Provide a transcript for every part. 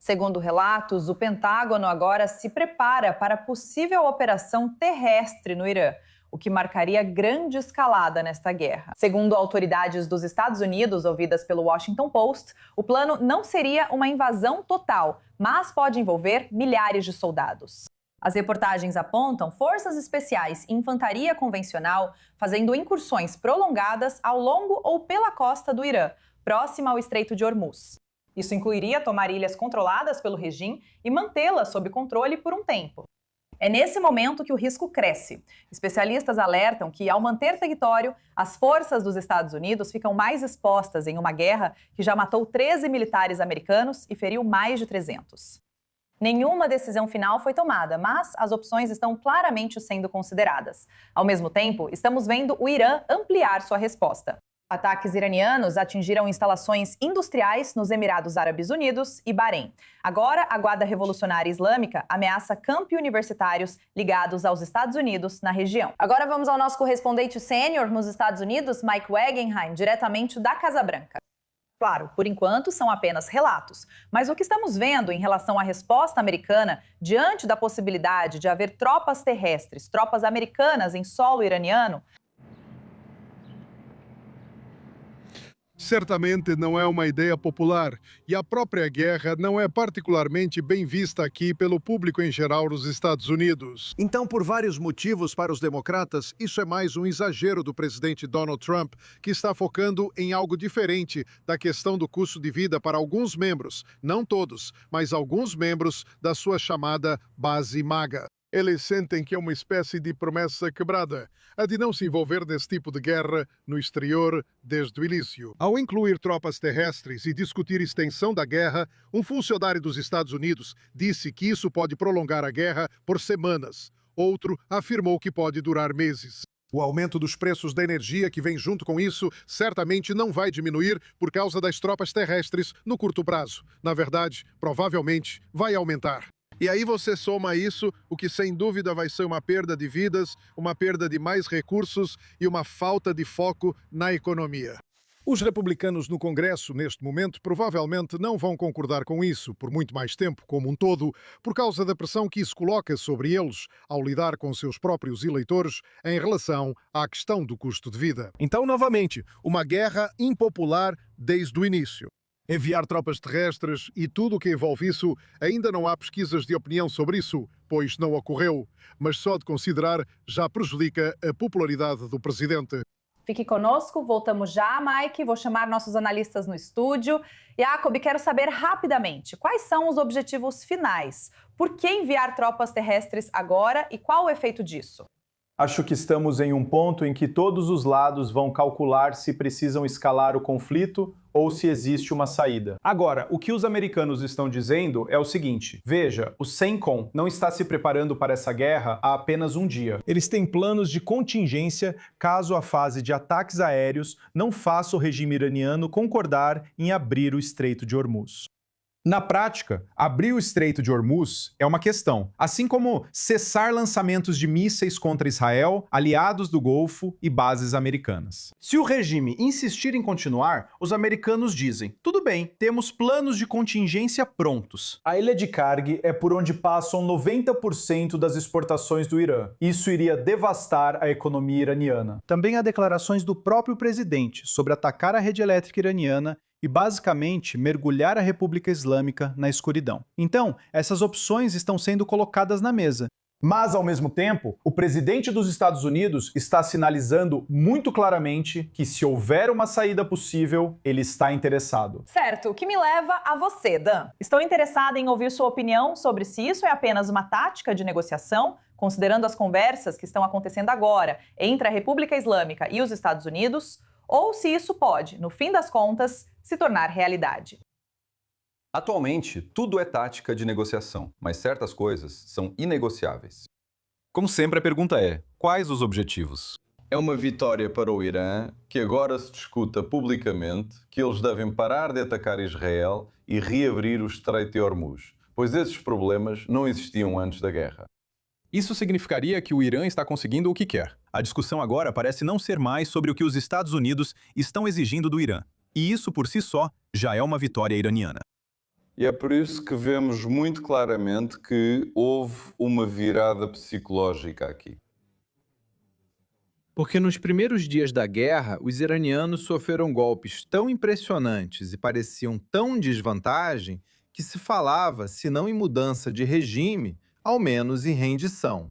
Segundo relatos, o Pentágono agora se prepara para possível operação terrestre no Irã, o que marcaria grande escalada nesta guerra. Segundo autoridades dos Estados Unidos, ouvidas pelo Washington Post, o plano não seria uma invasão total, mas pode envolver milhares de soldados. As reportagens apontam forças especiais e infantaria convencional fazendo incursões prolongadas ao longo ou pela costa do Irã, próxima ao Estreito de Hormuz. Isso incluiria tomar ilhas controladas pelo regime e mantê-las sob controle por um tempo. É nesse momento que o risco cresce. Especialistas alertam que, ao manter território, as forças dos Estados Unidos ficam mais expostas em uma guerra que já matou 13 militares americanos e feriu mais de 300. Nenhuma decisão final foi tomada, mas as opções estão claramente sendo consideradas. Ao mesmo tempo, estamos vendo o Irã ampliar sua resposta. Ataques iranianos atingiram instalações industriais nos Emirados Árabes Unidos e Bahrein. Agora, a Guarda Revolucionária Islâmica ameaça campi universitários ligados aos Estados Unidos na região. Agora vamos ao nosso correspondente sênior nos Estados Unidos, Mike Wagenheim, diretamente da Casa Branca. Claro, por enquanto são apenas relatos, mas o que estamos vendo em relação à resposta americana diante da possibilidade de haver tropas terrestres, tropas americanas em solo iraniano, certamente não é uma ideia popular e a própria guerra não é particularmente bem vista aqui pelo público em geral dos Estados Unidos. Então, por vários motivos para os democratas, isso é mais um exagero do presidente Donald Trump, que está focando em algo diferente da questão do custo de vida para alguns membros, não todos, mas alguns membros da sua chamada base MAGA. Eles sentem que é uma espécie de promessa quebrada, a de não se envolver nesse tipo de guerra no exterior desde o início. Ao incluir tropas terrestres e discutir extensão da guerra, um funcionário dos Estados Unidos disse que isso pode prolongar a guerra por semanas. Outro afirmou que pode durar meses. O aumento dos preços da energia que vem junto com isso certamente não vai diminuir por causa das tropas terrestres no curto prazo. Na verdade, provavelmente vai aumentar. E aí você soma isso, o que sem dúvida vai ser uma perda de vidas, uma perda de mais recursos e uma falta de foco na economia. Os republicanos no Congresso, neste momento, provavelmente não vão concordar com isso por muito mais tempo, como um todo, por causa da pressão que isso coloca sobre eles ao lidar com seus próprios eleitores em relação à questão do custo de vida. Então, novamente, uma guerra impopular desde o início. Enviar tropas terrestres e tudo o que envolve isso, ainda não há pesquisas de opinião sobre isso, pois não ocorreu, mas só de considerar já prejudica a popularidade do presidente. Fique conosco, voltamos já, Mike. Vou chamar nossos analistas no estúdio. Jacob, quero saber rapidamente, quais são os objetivos finais? Por que enviar tropas terrestres agora e qual o efeito disso? Acho que estamos em um ponto em que todos os lados vão calcular se precisam escalar o conflito ou se existe uma saída. Agora, o que os americanos estão dizendo é o seguinte: veja, o CENTCOM não está se preparando para essa guerra há apenas um dia. Eles têm planos de contingência caso a fase de ataques aéreos não faça o regime iraniano concordar em abrir o Estreito de Hormuz. Na prática, abrir o Estreito de Hormuz é uma questão, assim como cessar lançamentos de mísseis contra Israel, aliados do Golfo e bases americanas. Se o regime insistir em continuar, os americanos dizem: tudo bem, temos planos de contingência prontos. A ilha de Karg é por onde passam 90% das exportações do Irã. Isso iria devastar a economia iraniana. Também há declarações do próprio presidente sobre atacar a rede elétrica iraniana e basicamente mergulhar a República Islâmica na escuridão. Então, essas opções estão sendo colocadas na mesa. Mas, ao mesmo tempo, o presidente dos Estados Unidos está sinalizando muito claramente que, se houver uma saída possível, ele está interessado. Certo, o que me leva a você, Dan. Estou interessada em ouvir sua opinião sobre se isso é apenas uma tática de negociação, considerando as conversas que estão acontecendo agora entre a República Islâmica e os Estados Unidos, ou se isso pode, no fim das contas, se tornar realidade. Atualmente, tudo é tática de negociação, mas certas coisas são inegociáveis. Como sempre, a pergunta é: quais os objetivos? É uma vitória para o Irã que agora se discuta publicamente que eles devem parar de atacar Israel e reabrir o Estreito de Hormuz, pois esses problemas não existiam antes da guerra. Isso significaria que o Irã está conseguindo o que quer. A discussão agora parece não ser mais sobre o que os Estados Unidos estão exigindo do Irã. E isso, por si só, já é uma vitória iraniana. E é por isso que vemos muito claramente que houve uma virada psicológica aqui. Porque nos primeiros dias da guerra, os iranianos sofreram golpes tão impressionantes e pareciam tão em desvantagem que se falava, se não em mudança de regime, ao menos em rendição.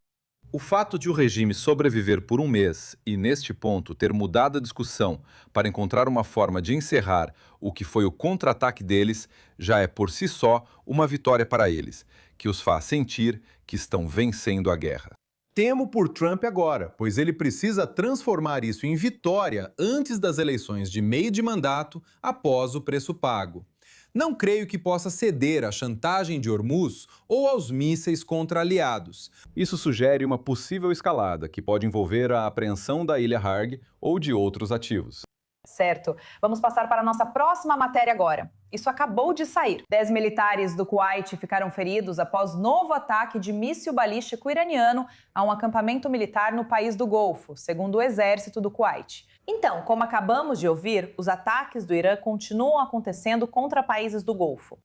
O fato de o regime sobreviver por um mês e, neste ponto, ter mudado a discussão para encontrar uma forma de encerrar o que foi o contra-ataque deles, já é por si só uma vitória para eles, que os faz sentir que estão vencendo a guerra. Temo por Trump agora, pois ele precisa transformar isso em vitória antes das eleições de meio de mandato, após o preço pago. Não creio que possa ceder à chantagem de Hormuz ou aos mísseis contra aliados. Isso sugere uma possível escalada, que pode envolver a apreensão da Ilha Harg ou de outros ativos. Certo. Vamos passar para a nossa próxima matéria agora. Isso acabou de sair. 10 militares do Kuwait ficaram feridos após novo ataque de míssil balístico iraniano a um acampamento militar no país do Golfo, segundo o exército do Kuwait. Então, como acabamos de ouvir, os ataques do Irã continuam acontecendo contra países do Golfo.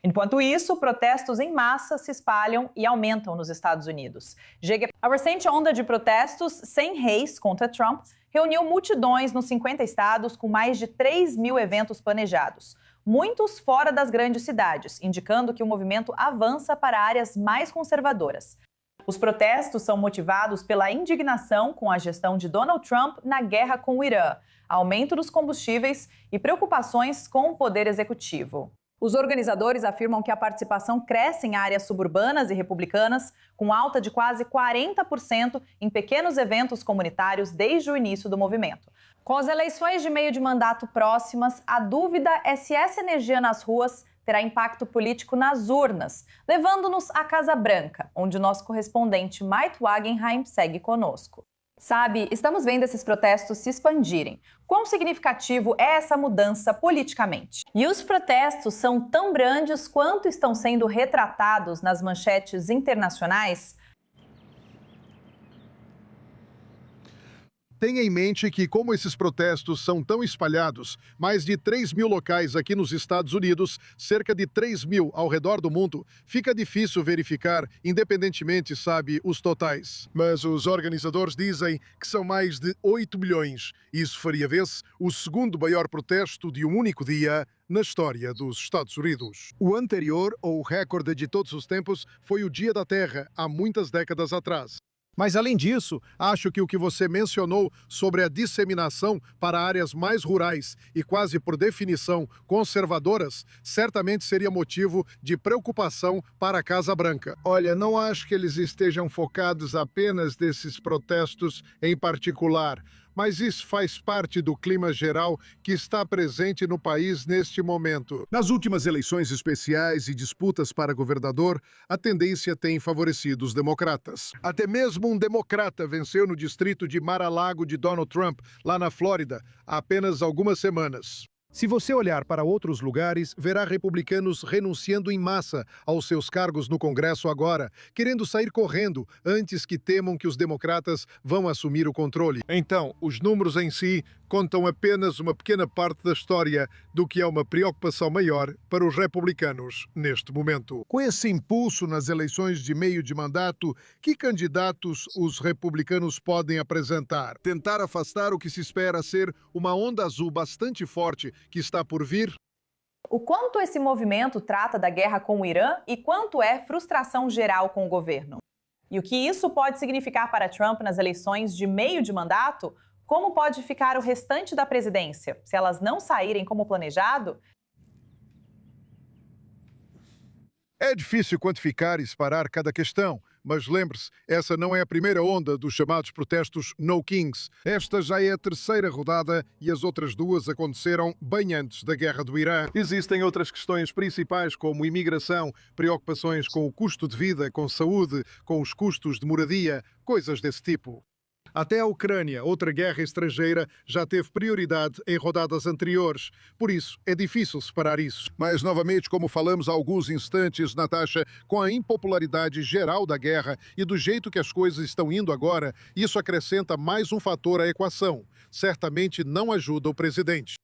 Enquanto isso, protestos em massa se espalham e aumentam nos Estados Unidos. A recente onda de protestos sem reis contra Trump reuniu multidões nos 50 estados com mais de 3 mil eventos planejados, muitos fora das grandes cidades, indicando que o movimento avança para áreas mais conservadoras. Os protestos são motivados pela indignação com a gestão de Donald Trump na guerra com o Irã, aumento dos combustíveis e preocupações com o poder executivo. Os organizadores afirmam que a participação cresce em áreas suburbanas e republicanas, com alta de quase 40% em pequenos eventos comunitários desde o início do movimento. Com as eleições de meio de mandato próximas, a dúvida é se essa energia nas ruas terá impacto político nas urnas, levando-nos à Casa Branca, onde o nosso correspondente Mike Wagenheim segue conosco. Sabe, estamos vendo esses protestos se expandirem. Quão significativo é essa mudança politicamente? E os protestos são tão grandes quanto estão sendo retratados nas manchetes internacionais? Tenha em mente que, como esses protestos são tão espalhados, mais de 3 mil locais aqui nos Estados Unidos, cerca de 3 mil ao redor do mundo, fica difícil verificar, independentemente, sabe, os totais. Mas os organizadores dizem que são mais de 8 milhões. Isso faria vez o segundo maior protesto de um único dia na história dos Estados Unidos. O anterior, ou recorde de todos os tempos, foi o Dia da Terra, há muitas décadas atrás. Mas, além disso, acho que o que você mencionou sobre a disseminação para áreas mais rurais e quase por definição conservadoras, certamente seria motivo de preocupação para a Casa Branca. Olha, não acho que eles estejam focados apenas nesses protestos em particular, mas isso faz parte do clima geral que está presente no país neste momento. Nas últimas eleições especiais e disputas para governador, a tendência tem favorecido os democratas. Até mesmo um democrata venceu no distrito de Mar-a-Lago de Donald Trump, lá na Flórida, há apenas algumas semanas. Se você olhar para outros lugares, verá republicanos renunciando em massa aos seus cargos no Congresso agora, querendo sair correndo antes que temam que os democratas vão assumir o controle. Então, os números em si contam apenas uma pequena parte da história do que é uma preocupação maior para os republicanos neste momento. Com esse impulso nas eleições de meio de mandato, que candidatos os republicanos podem apresentar? Tentar afastar o que se espera ser uma onda azul bastante forte que está por vir? O quanto esse movimento trata da guerra com o Irã e quanto é frustração geral com o governo? E o que isso pode significar para Trump nas eleições de meio de mandato? Como pode ficar o restante da presidência, se elas não saírem como planejado? É difícil quantificar e separar cada questão, mas lembre-se, essa não é a primeira onda dos chamados protestos No Kings. Esta já é a terceira rodada e as outras duas aconteceram bem antes da guerra do Irã. Existem outras questões principais como imigração, preocupações com o custo de vida, com saúde, com os custos de moradia, coisas desse tipo. Até a Ucrânia, outra guerra estrangeira, já teve prioridade em rodadas anteriores. Por isso, é difícil separar isso. Mas, novamente, como falamos há alguns instantes, Natasha, com a impopularidade geral da guerra e do jeito que as coisas estão indo agora, isso acrescenta mais um fator à equação. Certamente não ajuda o presidente.